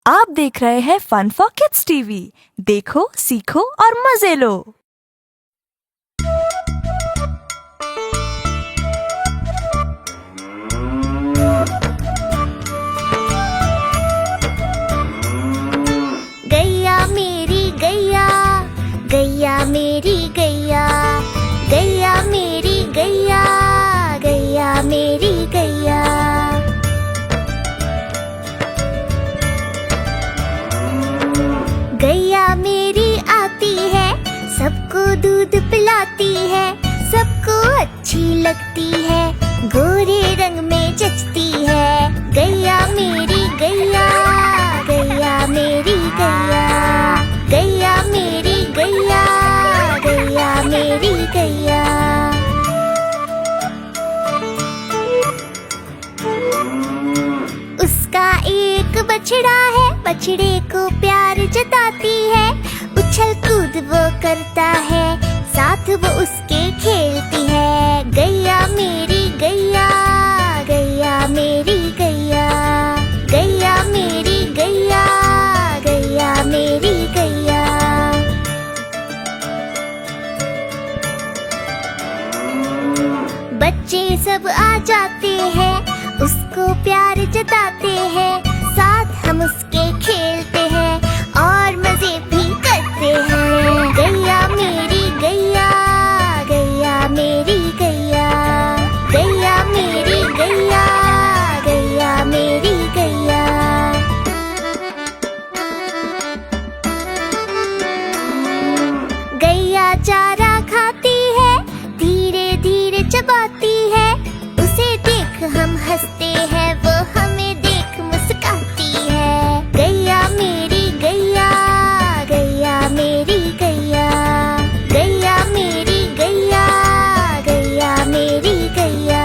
आप देख रहे हैं फन फॉर किड्स टीवी। देखो, सीखो और मजे लो। गैया मेरी गैया, गैया मेरी गैया, गैया मेरी गैया, गैया मेरी गैया। गैया मेरी आती है, सबको दूध पिलाती है, सबको अच्छी लगती है, गोरे रंग में जचती है। गैया मेरी गैया, गैया मेरी गैया, गैया मेरी गैया, गैया मेरी गैया। उसका एक बछड़ा है, बछड़े को प्यार जताती है, उछल कूद वो करता है, साथ वो उसके खेलती है। गैया मेरी गैया, गैया मेरी गैया, गैया मेरी गैया, गैया मेरी गैया। बच्चे सब आ जाते हैं, उसको प्यार जताते हैं, साथ हम उसके खेलते हैं और मजे भी करते हैं। गैया मेरी गैया, गैया मेरी गैया, गैया मेरी गैया, गैया मेरी गैया। गैया चारा खाती है, धीरे धीरे चबाती है, उसे देख हम हंसते हैं, वो हमें देख मुस्कुराती है। गैया मेरी गैया, गैया मेरी गैया, गैया मेरी गैया, गैया मेरी गैया।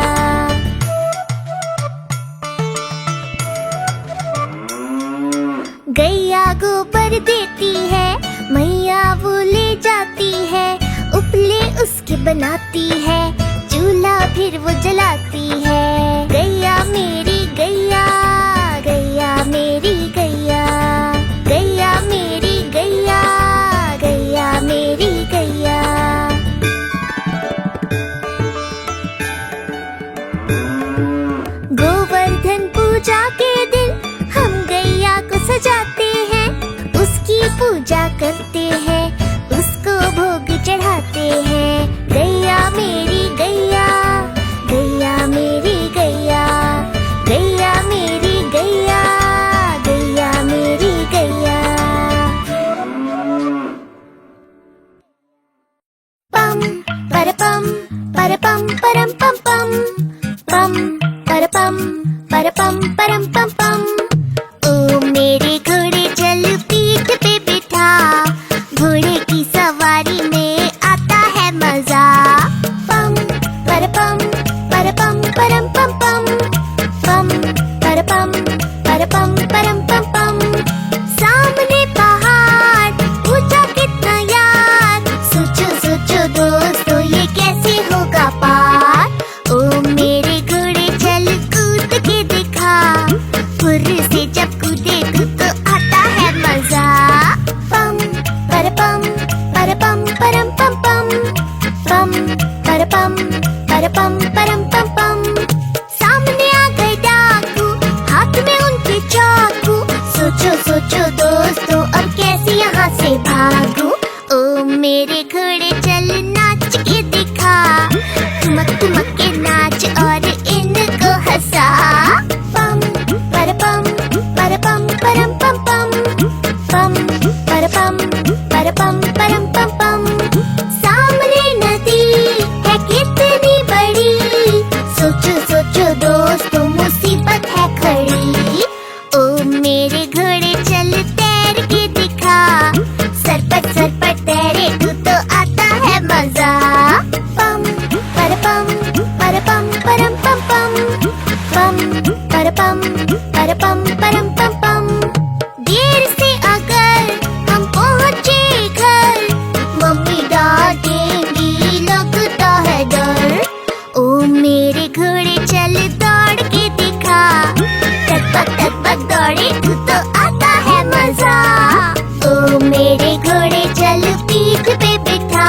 गैया गोबर देती है, मैया वो ले जाती है, उपले उसके बनाती है, चूल्हा फिर वो जलाती है। गैया मेरी गैया, गैया मेरी गैया, गैया मेरी गैया, गैया मेरी गैया। गोवर्धन पूजा के दिन हम गैया को सजाते हैं, उसकी पूजा करते हैं, उसको भोग चढ़ाते हैं। गैया मेरी गैया, गैया मेरी गैया, गैया मेरी गैया, गैया मेरी गैया। पम परपम परपम परम पम पम, पम परपम परपम परम पम पम। ओ मेरे घोड़े चल पीठ पे बिठा, घोड़े की सवारी में आता है मजा। पम परपम परपम परम पम पम, पम परपम परपम परम पम पम। सामने पहाड़, ऊंचा कितना यार, सोचो सोचो दोस्तों ये कैसे होगा पार। ओ मेरे घोड़े चल कूद के दिखा, फुर्र से जब कूदे तो आता है मजा। पम परपम परपम परम पम पम, पम परपम परपम परम पम पम। सामने आ गए डाकू, हाथ में उनके चाकू, सोचो सोचो दोस्तों अब कैसे यहाँ से भागूं। ओ मेरे घोड़े चल नाच के दिखा, ठुमक ठुमक के नाच और इनको हंसा। पम परपम परपम परम पम पम, पम परपम परपम परम पम पम। सामने नदी है कितनी बड़ी, सोचो सोचो दोस्तों मुसीबत है खड़ी। ओ मेरे घोड़े चल तैर के दिखा, सरपट सरपट तैरे तो आता है मजा। पम परपम परपम परम पम पम, पम परपम परपम परम पम पम। देर से अगर हम पहुँचे घर, मम्मी डांटेंगी लगता है डर। ओ मेरे घोड़े चल दौड़ के दिखा, टक टक दौड़े तो आता है मजा। ओ मेरे घोड़े चल पीठ पे बिठा,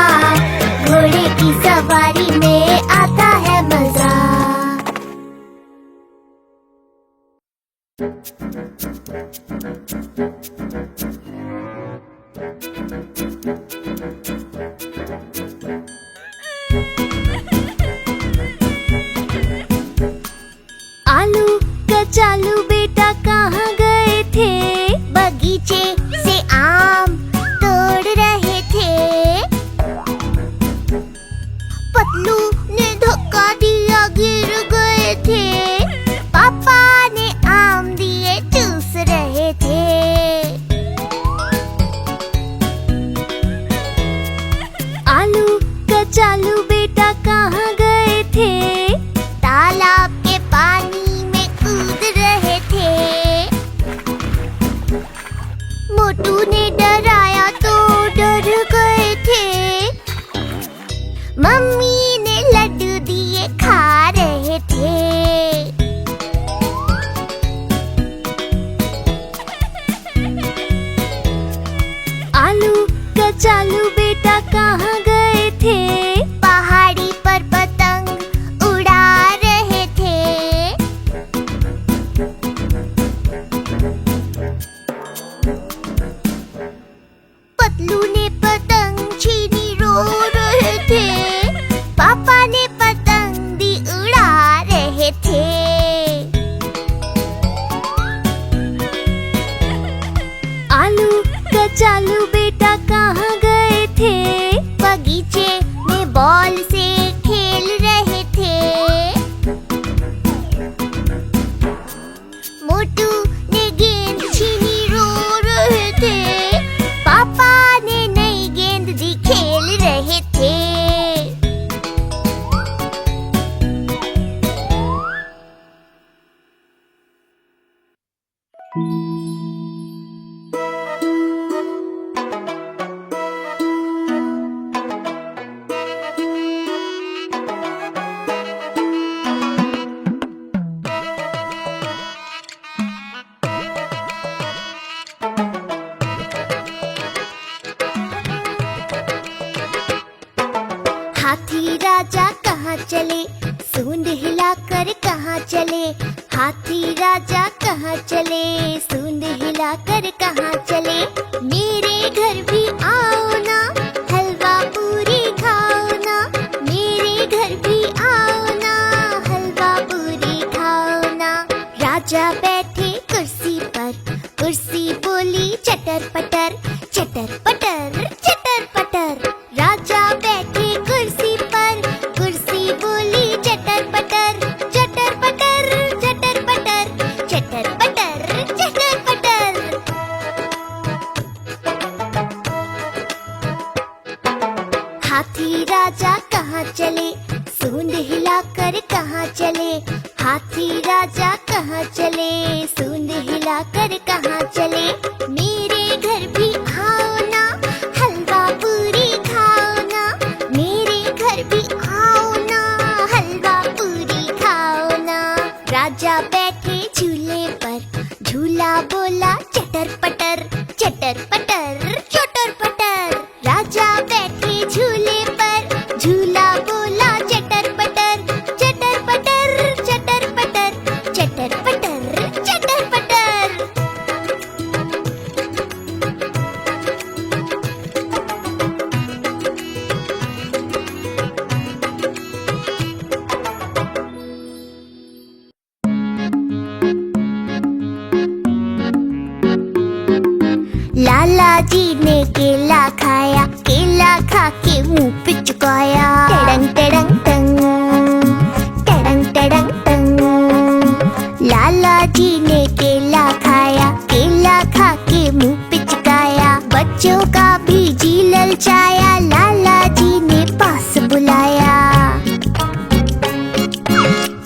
घोड़े की सवारी में आता है मजा। आलू कचालू बेटा कहाँ गए थे? बगीचे से आम तोड़ रहे थे। पतलू ने धक्का दिया, गिर गए थे। पापा ने आम दिए, चूस रहे थे। आलू कचालू बेटा कहाँ गए थे? तालाब के पानी में कूद रहे थे। मोटू ने डराया तो डर गए थे। मम्मी ने लड्डू दिए, खा रहे थे। आलू कचालू बेटा कहाँ गए थे? पहाड़ी पर पतंग उड़ा रहे थे। पतलू ने पतंग छीनी, रो रहे थे। पापा ने पतंग दी, उड़ा रहे थे। आलू कचालू बेटा कहाँ गए थे? बगीचे में बॉल से खेल रहे थे। मोटू ने गेंद छीनी, रो रहे थे। पापा ने नई गेंद दी, खेल रहे थे। हाथी राजा कहाँ चले? सूंड हिलाकर कहाँ चले? हाथी राजा कहाँ चले? सूंड हिलाकर कहाँ चले? मेरे घर भी आओ ना, हलवा पूरी खाओ ना। मेरे घर भी आओ ना, हलवा पूरी खाओ ना। राजा बैठे कुर्सी पर, कुर्सी बोली चटर पटर, चटर पटर, चटर पटर। राजा बैठे कुर्सी पर, कुर्सी बोली चटर पटर, चटर पटर, चटर पटर, चटर पटर, चटर पटर। हाथी राजा कहाँ चले? सूंड हिलाकर कहाँ चले? हाथी राजा कहाँ चले? सूंड हिलाकर कहाँ चले? मेरे घर भी आओ ना, हलवा पूरी खाओ ना। मेरे घर भी आओ ना, हलवा पूरी खाओ ना। राजा बैठे झूले पर, झूला बोला चटर पटर, चटर पटर, चटर पटर। राजा बैठे झूले पर, झूला बोला चटर पटर, चटर पटर, चटर पटर, चटर पटर, चटर पटर। लाला जी ने केला खाया, केला खा के मुंह पे चुकाया। टड़ंग टड़ंग टंग, टड़ंग टड़ंग टंग। लाला जी ने केला खाया, केला खा के मुंह पे चुकाया। बच्चों का भी जी ललचाया, लाला जी ने पास बुलाया।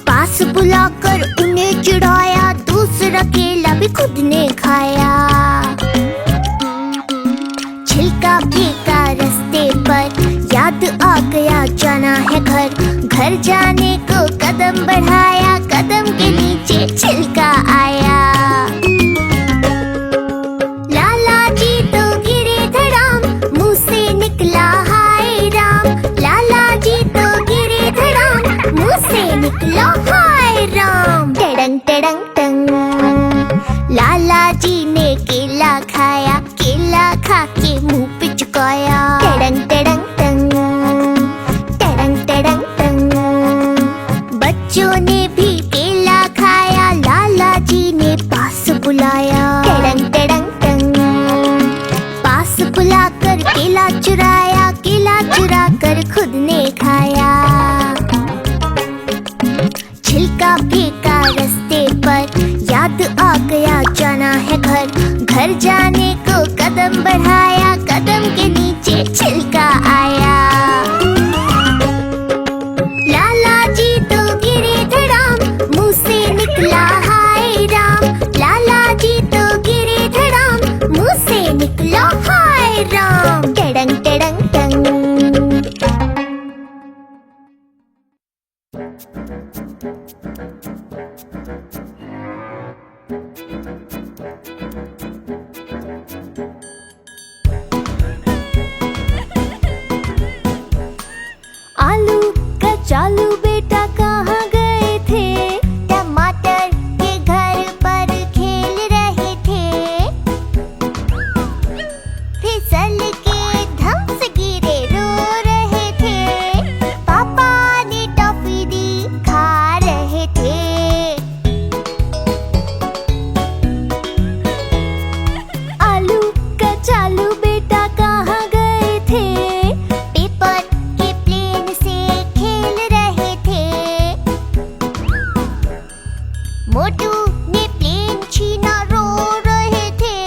पास बुलाकर उन्हें चिढ़ाया, दूसरा केला भी खुद ने खाया। छिलका फेंका रास्ते पर, याद आ गया जाना है घर। घर जाने को कदम बढ़ाया, कदम के नीचे छिलका आया। लाला ने केला खाया, केला खा के मुंह पे चुकाया। टडंग टडंग टंग, टडंग टडंग टंग। बच्चों ने भी केला खाया, लाला जी ने पास बुलाया। टडंग टडंग टंग, पास बुलाकर केला चुराया, केला चुरा कर खुद ने खाया। छिलका फेंका रास्ते पर, याद आ गया जाना है घर। घर जाने को कदम बढ़ाया, कदम के नीचे छिलका आया। लाला जी तो गिरे धड़ाम, मुंह से निकला हाय राम। लाला जी तो गिरे धड़ाम, मुंह से निकला हाय राम। टडंग टडंग टंग। आलू कचालू बेटा कहाँ गए थे? टमाटर के घर पर खेल रहे थे। फिसल के धम से गिरे रो रहे थे। पापा ने टॉफी दी खा रहे थे। आलू कचालू बेटा कहाँ गए थे? पेपर के प्लेन से खेल रहे थे। मोटू ने प्लेन छीना रो रहे थे।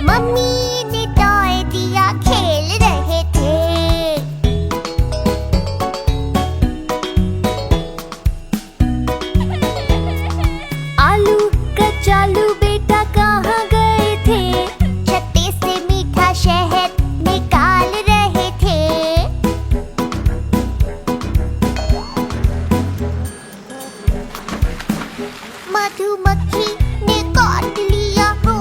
मम्मी ने टॉय दिया खेल रहे थे। आलू कचालू बेटा कहाँ गए थे? छत्ते से मीठा शहद निकाल रहे थे। मधुमक्खी ने काट लिया रो